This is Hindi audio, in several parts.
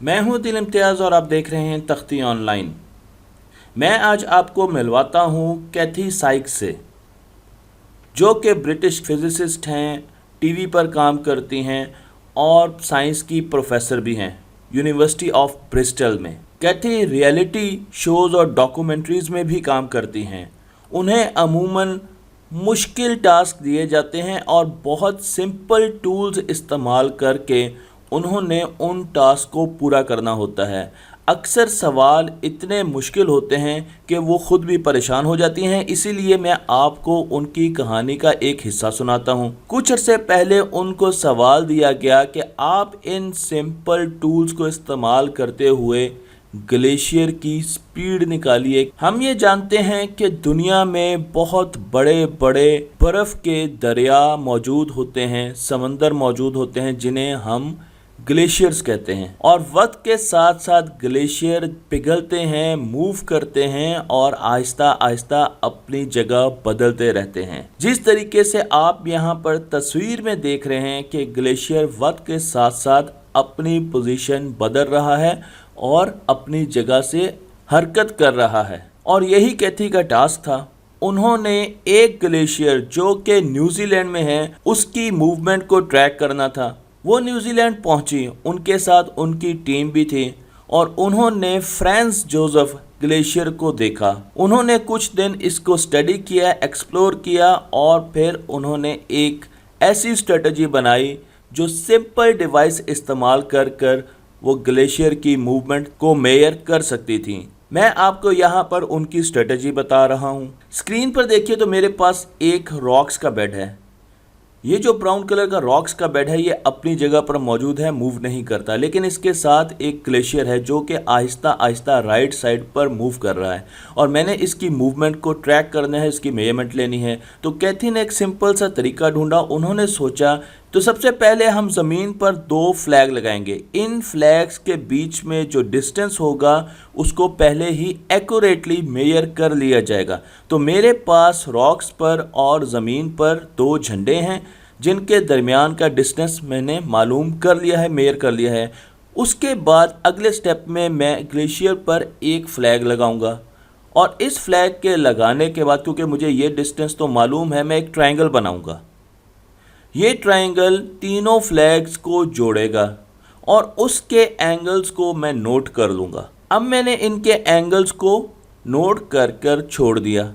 मैं हूं दिल इम्तियाज़ और आप देख रहे हैं तख्ती ऑनलाइन। मैं आज आपको मिलवाता हूं कैथी साइक्स से, जो कि ब्रिटिश फिजिसिस्ट हैं, टीवी पर काम करती हैं और साइंस की प्रोफेसर भी हैं यूनिवर्सिटी ऑफ ब्रिस्टल में। कैथी रियलिटी शोज़ और डॉक्यूमेंट्रीज़ में भी काम करती हैं। उन्हें अमूमन मुश्किल टास्क दिए जाते हैं और बहुत सिंपल टूल्स इस्तेमाल करके उन्होंने उन टास्क को पूरा करना होता है। अक्सर सवाल इतने मुश्किल होते हैं कि वो खुद भी परेशान हो जाती हैं, इसीलिए मैं आपको उनकी कहानी का एक हिस्सा सुनाता हूँ। कुछ अरसे पहले उनको सवाल दिया गया कि आप इन सिंपल टूल्स को इस्तेमाल करते हुए ग्लेशियर की स्पीड निकालिए। हम ये जानते हैं कि दुनिया में बहुत बड़े बड़े बर्फ़ के दरिया मौजूद होते हैं, समंदर मौजूद होते हैं, जिन्हें हम ग्लेशियर्स कहते हैं। और वक्त के साथ साथ ग्लेशियर पिघलते हैं, मूव करते हैं और आहिस्ता आहिस्ता अपनी जगह बदलते रहते हैं। जिस तरीके से आप यहाँ पर तस्वीर में देख रहे हैं कि ग्लेशियर वक्त के साथ साथ अपनी पोजीशन बदल रहा है और अपनी जगह से हरकत कर रहा है। और यही कैथी का टास्क था। उन्होंने एक ग्लेशियर जो कि न्यूजीलैंड में है उसकी मूवमेंट को ट्रैक करना था। वो न्यूजीलैंड पहुंची, उनके साथ उनकी टीम भी थी और उन्होंने फ्रांस जोसेफ ग्लेशियर को देखा। उन्होंने कुछ दिन इसको स्टडी किया, एक्सप्लोर किया और फिर उन्होंने एक ऐसी स्ट्रेटजी बनाई जो सिंपल डिवाइस इस्तेमाल कर कर वो ग्लेशियर की मूवमेंट को मेजर कर सकती थी। मैं आपको यहाँ पर उनकी स्ट्रेटजी बता रहा हूँ। स्क्रीन पर देखिए तो मेरे पास एक रॉक्स का बेड है। ये जो ब्राउन कलर का रॉक्स का बेड है ये अपनी जगह पर मौजूद है, मूव नहीं करता, लेकिन इसके साथ एक ग्लेशियर है जो कि आहिस्ता आहिस्ता राइट साइड पर मूव कर रहा है और मैंने इसकी मूवमेंट को ट्रैक करना है, इसकी मेजरमेंट लेनी है। तो कैथी ने एक सिंपल सा तरीका ढूंढा। उन्होंने सोचा तो सबसे पहले हम ज़मीन पर 2 फ्लैग लगाएंगे। इन फ्लैग्स के बीच में जो डिस्टेंस होगा उसको पहले ही एक्यूरेटली मेजर कर लिया जाएगा। तो मेरे पास रॉक्स पर और ज़मीन पर 2 झंडे हैं जिनके दरमियान का डिस्टेंस मैंने मालूम कर लिया है, मेजर कर लिया है। उसके बाद अगले स्टेप में मैं ग्लेशियर पर एक फ्लैग लगाऊंगा और इस फ्लैग के लगाने के बाद, क्योंकि मुझे ये डिस्टेंस तो मालूम है, मैं एक ट्रायंगल बनाऊंगा। ये ट्रायंगल तीनों फ्लैग्स को जोड़ेगा और उसके एंगल्स को मैं नोट कर लूँगा। अब मैंने इनके एंगल्स को नोट कर कर छोड़ दिया।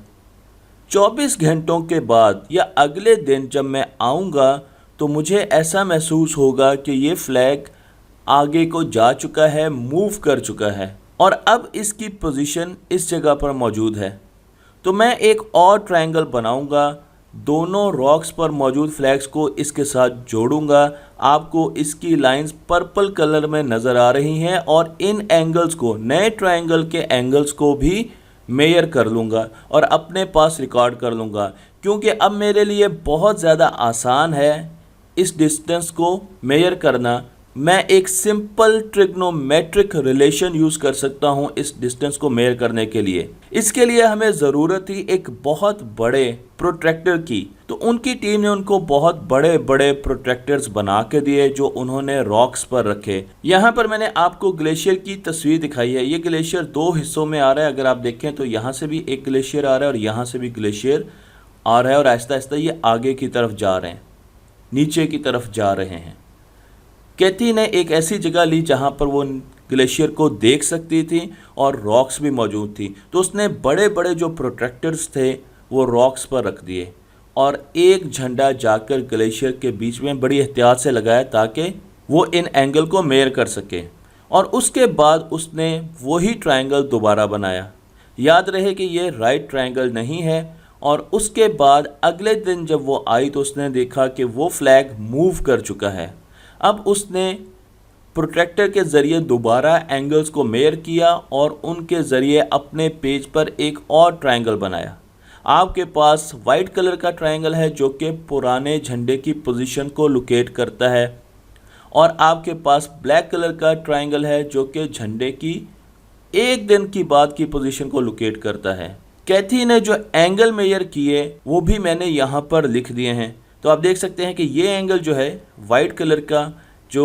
24 घंटों के बाद या अगले दिन जब मैं आऊँगा तो मुझे ऐसा महसूस होगा कि ये फ्लैग आगे को जा चुका है, मूव कर चुका है और अब इसकी पोजीशन इस जगह पर मौजूद है। तो मैं एक और ट्रायंगल बनाऊँगा, दोनों रॉक्स पर मौजूद फ्लैग्स को इसके साथ जोड़ूंगा। आपको इसकी लाइंस पर्पल कलर में नज़र आ रही हैं और इन एंगल्स को, नए ट्रायंगल के एंगल्स को भी मेजर कर लूँगा और अपने पास रिकॉर्ड कर लूँगा, क्योंकि अब मेरे लिए बहुत ज़्यादा आसान है इस डिस्टेंस को मेजर करना। मैं एक सिंपल ट्रिग्नोमेट्रिक रिलेशन यूज़ कर सकता हूं इस डिस्टेंस को मेजर करने के लिए। इसके लिए हमें ज़रूरत थी एक बहुत बड़े प्रोट्रैक्टर की। तो उनकी टीम ने उनको बहुत बड़े बड़े प्रोट्रैक्टर्स बना के दिए जो उन्होंने रॉक्स पर रखे। यहाँ पर मैंने आपको ग्लेशियर की तस्वीर दिखाई है। ये ग्लेशियर 2 हिस्सों में आ रहा है। अगर आप देखें तो यहाँ से भी एक ग्लेशियर आ रहा है और यहाँ से भी ग्लेशियर आ रहा है और आहिस्ता आहिस्ता ये आगे की तरफ जा रहे हैं, नीचे की तरफ जा रहे हैं। कैथी ने एक ऐसी जगह ली जहाँ पर वो ग्लेशियर को देख सकती थी और रॉक्स भी मौजूद थी। तो उसने बड़े बड़े जो प्रोट्रैक्टर्स थे वो रॉक्स पर रख दिए और एक झंडा जाकर ग्लेशियर के बीच में बड़ी एहतियात से लगाया ताकि वो इन एंगल को मेजर कर सके। और उसके बाद उसने वही ट्रायंगल दोबारा बनाया। याद रहे कि ये राइट ट्रायंगल नहीं है। और उसके बाद अगले दिन जब वो आई तो उसने देखा कि वो फ्लैग मूव कर चुका है। अब उसने प्रोट्रैक्टर के ज़रिए दोबारा एंगल्स को मेजर किया और उनके ज़रिए अपने पेज पर एक और ट्रायंगल बनाया। आपके पास वाइट कलर का ट्रायंगल है जो कि पुराने झंडे की पोजीशन को लोकेट करता है और आपके पास ब्लैक कलर का ट्रायंगल है जो कि झंडे की एक दिन की बाद की पोजीशन को लोकेट करता है। कैथी ने जो एंगल मेजर किए वो भी मैंने यहाँ पर लिख दिए हैं। तो आप देख सकते हैं कि ये एंगल जो है वाइट कलर का जो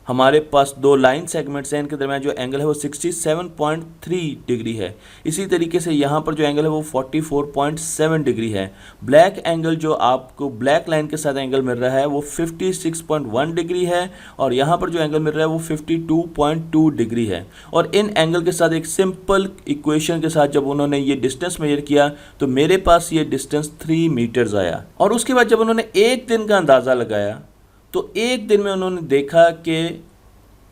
हमारे पास दो लाइन सेगमेंट्स हैं, इनके दरमियान जो एंगल है वो 67.3 डिग्री है। इसी तरीके से यहाँ पर जो एंगल है वो 44.7 डिग्री है। ब्लैक एंगल जो आपको ब्लैक लाइन के साथ एंगल मिल रहा है वो 56.1 डिग्री है, और यहाँ पर जो एंगल मिल रहा है वो 52.2 डिग्री है। और इन एंगल के साथ एक सिंपल इक्वेशन के साथ जब उन्होंने ये डिस्टेंस मेजर किया तो मेरे पास ये डिस्टेंस 3 मीटर्स आया। और उसके बाद जब उन्होंने एक दिन का अंदाज़ा लगाया तो एक दिन में उन्होंने देखा कि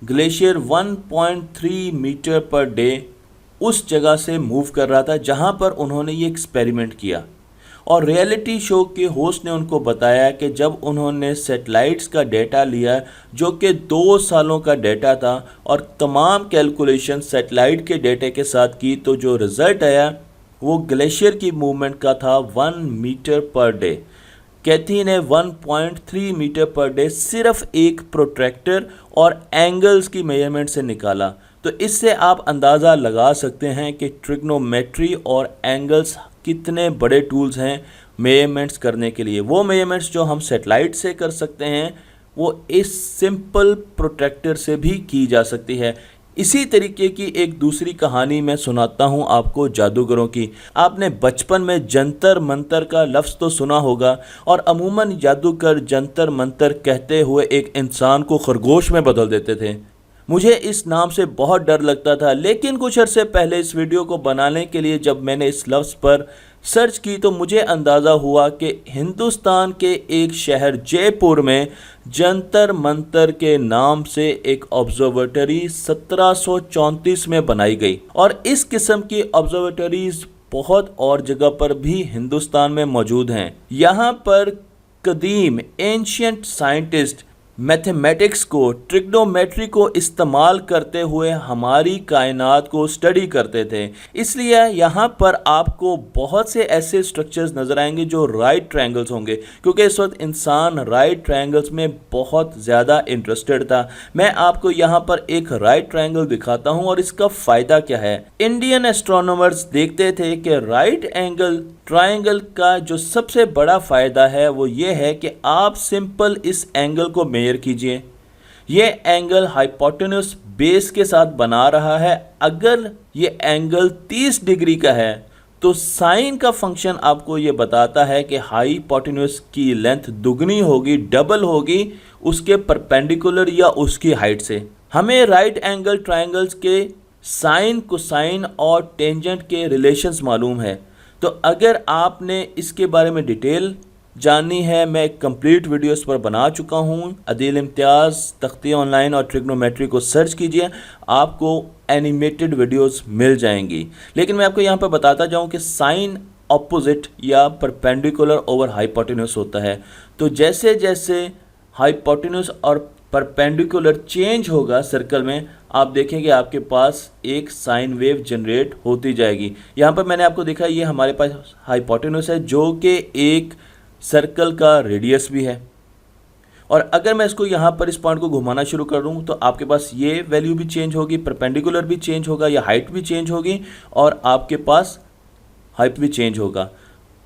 ग्लेशियर 1.3 मीटर पर डे उस जगह से मूव कर रहा था जहां पर उन्होंने ये एक्सपेरिमेंट किया। और रियलिटी शो के होस्ट ने उनको बताया कि जब उन्होंने सैटेलाइट्स का डेटा लिया जो कि 2 सालों का डेटा था और तमाम कैलकुलेशन सैटेलाइट के डेटे के साथ की, तो जो रिज़ल्ट आया वो ग्लेशियर की मूवमेंट का था 1 मीटर पर डे। कैथी ने 1.3 मीटर पर डे सिर्फ एक प्रोट्रैक्टर और एंगल्स की मेजरमेंट से निकाला। तो इससे आप अंदाज़ा लगा सकते हैं कि ट्रिग्नोमेट्री और एंगल्स कितने बड़े टूल्स हैं मेजरमेंट्स करने के लिए। वो मेजरमेंट्स जो हम सैटेलाइट से कर सकते हैं वो इस सिंपल प्रोट्रैक्टर से भी की जा सकती है। इसी तरीके की एक दूसरी कहानी मैं सुनाता हूँ आपको जादूगरों की। आपने बचपन में जंतर मंतर का लफ्ज़ तो सुना होगा, और अमूमन जादूगर जंतर मंतर कहते हुए एक इंसान को खरगोश में बदल देते थे। मुझे इस नाम से बहुत डर लगता था, लेकिन कुछ अरसे पहले इस वीडियो को बनाने के लिए जब मैंने इस लफ्ज़ पर सर्च की तो मुझे अंदाज़ा हुआ कि हिंदुस्तान के एक शहर जयपुर में जंतर मंतर के नाम से एक ऑब्जर्वेटरी 1734 में बनाई गई, और इस किस्म की ऑब्जर्वेटरीज बहुत और जगह पर भी हिंदुस्तान में मौजूद हैं। यहाँ पर कदीम एंशियंट साइंटिस्ट मैथमेटिक्स को, ट्रिग्नोमेट्री को इस्तेमाल करते हुए हमारी कायनात को स्टडी करते थे। इसलिए यहाँ पर आपको बहुत से ऐसे स्ट्रक्चर्स नज़र आएंगे जो राइट ट्रायंगल्स होंगे, क्योंकि इस वक्त इंसान राइट ट्रायंगल्स में बहुत ज़्यादा इंटरेस्टेड था। मैं आपको यहाँ पर एक राइट ट्रायंगल दिखाता हूँ और इसका फ़ायदा क्या है। इंडियन एस्ट्रोनॉमर्स देखते थे कि राइट एंगल ट्रायंगल का जो सबसे बड़ा फ़ायदा है वो ये है कि आप सिंपल इस एंगल को मेजर कीजिए। ये एंगल हाइपोटेन्यूस बेस के साथ बना रहा है। अगर ये एंगल 30 डिग्री का है तो साइन का फंक्शन आपको ये बताता है कि हाइपोटेन्यूस की लेंथ दुगनी होगी, डबल होगी उसके परपेंडिकुलर या उसकी हाइट से। हमें राइट एंगल ट्रायंगल्स के साइन, कोसाइन और टेंजेंट के रिलेशंस मालूम है। तो अगर आपने इसके बारे में डिटेल जाननी है, मैं एक कंप्लीट वीडियो इस पर बना चुका हूँ। अदील इम्तियाज़ तख्ती ऑनलाइन और ट्रिग्नोमेट्री को सर्च कीजिए, आपको एनिमेटेड वीडियोस मिल जाएंगी। लेकिन मैं आपको यहाँ पर बताता जाऊँ कि साइन ऑपोजिट या परपेंडिकुलर ओवर हाइपोटेन्यूस होता है। तो जैसे जैसे हाइपोटेन्यूस और परपेंडिकुलर चेंज होगा सर्कल में, आप देखेंगे आपके पास एक साइन वेव जनरेट होती जाएगी। यहाँ पर मैंने आपको देखा ये हमारे पास हाइपोटेन्यूस है जो कि एक सर्कल का रेडियस भी है, और अगर मैं इसको यहाँ पर इस पॉइंट को घुमाना शुरू कर दूँ तो आपके पास ये वैल्यू भी चेंज होगी, परपेंडिकुलर भी चेंज होगा या हाइट भी चेंज होगी, और आपके पास हाइट भी चेंज होगा।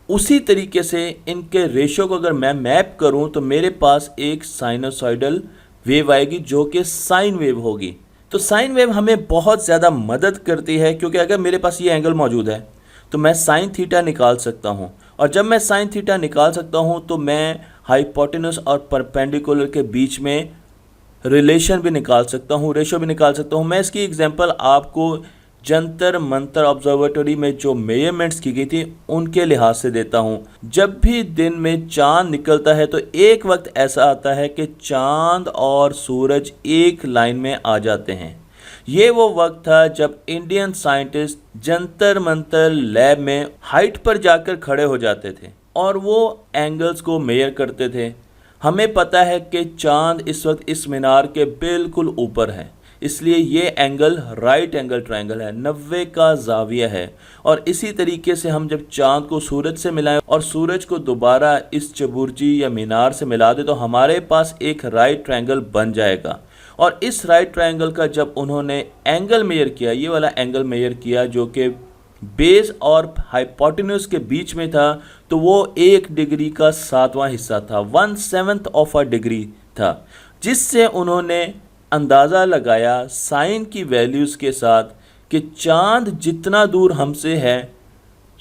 उसी तरीके से इनके रेशियो को अगर मैं मैप करूँ तो मेरे पास एक साइनोसॉइडल वेव आएगी जो कि साइन वेव होगी। तो साइन वेव हमें बहुत ज़्यादा मदद करती है, क्योंकि अगर मेरे पास ये एंगल मौजूद है तो मैं साइन थीटा निकाल सकता हूँ, और जब मैं साइन थीटा निकाल सकता हूँ तो मैं हाइपोटेन्यूस और परपेंडिकुलर के बीच में रिलेशन भी निकाल सकता हूँ, रेशो भी निकाल सकता हूँ। मैं इसकी एग्जांपल आपको जंतर मंतर ऑब्जर्वेटरी में जो मेजरमेंट्स की गई थी उनके लिहाज से देता हूँ। जब भी दिन में चांद निकलता है तो एक वक्त ऐसा आता है कि चांद और सूरज एक लाइन में आ जाते हैं। ये वो वक्त था जब Indian scientist Jantar Mantar lab में हाइट पर जाकर खड़े हो जाते थे और वो एंगल्स को मेजर करते थे। हमें पता है कि चांद इस वक्त इस मीनार के बिल्कुल ऊपर है, इसलिए ये एंगल राइट एंगल ट्रायंगल है, 90 का जाविया है। और इसी तरीके से हम जब चांद को सूरज से मिलाएं और सूरज को दोबारा इस चबुर्जी या मीनार से मिला दें तो हमारे पास एक राइट ट्रायंगल बन जाएगा। और इस राइट ट्रायंगल का जब उन्होंने एंगल मेजर किया, ये वाला एंगल मेजर किया जो कि बेस और हाइपोटेन्यूस के बीच में था, तो वो 1 डिग्री का 7वां हिस्सा था, 1/7 ऑफ अ डिग्री था, जिससे उन्होंने अंदाज़ा लगाया साइन की वैल्यूज़ के साथ कि चाँद जितना दूर हमसे है,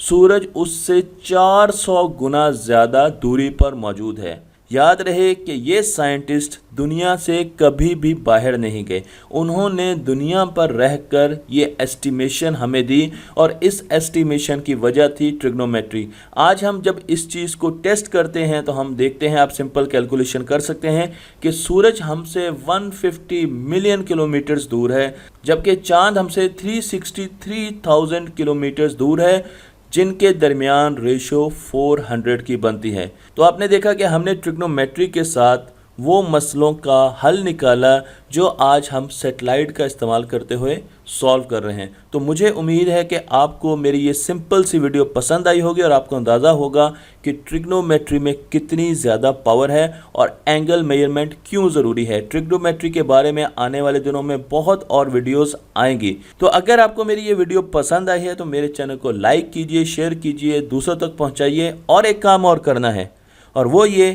सूरज उससे 400 गुना ज़्यादा दूरी पर मौजूद है। याद रहे कि ये साइंटिस्ट दुनिया से कभी भी बाहर नहीं गए। उन्होंने दुनिया पर रहकर ये एस्टिमेशन हमें दी और इस एस्टिमेशन की वजह थी ट्रिग्नोमेट्री। आज हम जब इस चीज़ को टेस्ट करते हैं तो हम देखते हैं, आप सिंपल कैलकुलेशन कर सकते हैं कि सूरज हमसे 150 मिलियन किलोमीटर्स दूर है, जबकि चाँद हमसे 363,000 किलोमीटर्स दूर है, जिनके दरमियान रेशो 400 की बनती है। तो आपने देखा कि हमने ट्रिग्नोमेट्री के साथ वो मसलों का हल निकाला जो आज हम सैटेलाइट का इस्तेमाल करते हुए सॉल्व कर रहे हैं। तो मुझे उम्मीद है कि आपको मेरी ये सिंपल सी वीडियो पसंद आई होगी और आपको अंदाज़ा होगा कि ट्रिग्नोमेट्री में कितनी ज़्यादा पावर है और एंगल मेजरमेंट क्यों ज़रूरी है। ट्रिग्नोमेट्री के बारे में आने वाले दिनों में बहुत और वीडियोस आएंगी। तो अगर आपको मेरी ये वीडियो पसंद आई है तो मेरे चैनल को लाइक कीजिए, शेयर कीजिए, दूसरों तक पहुँचाइए। और एक काम और करना है, और वो ये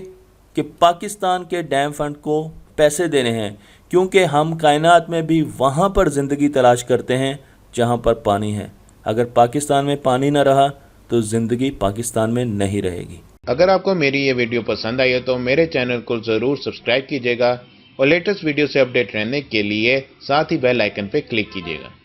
कि पाकिस्तान के डैम फंड को पैसे देने हैं, क्योंकि हम कायनात में भी वहाँ पर ज़िंदगी तलाश करते हैं जहाँ पर पानी है। अगर पाकिस्तान में पानी ना रहा तो ज़िंदगी पाकिस्तान में नहीं रहेगी। अगर आपको मेरी ये वीडियो पसंद आई है तो मेरे चैनल को ज़रूर सब्सक्राइब कीजिएगा और लेटेस्ट वीडियो से अपडेट रहने के लिए साथ ही बेल आइकन पर क्लिक कीजिएगा।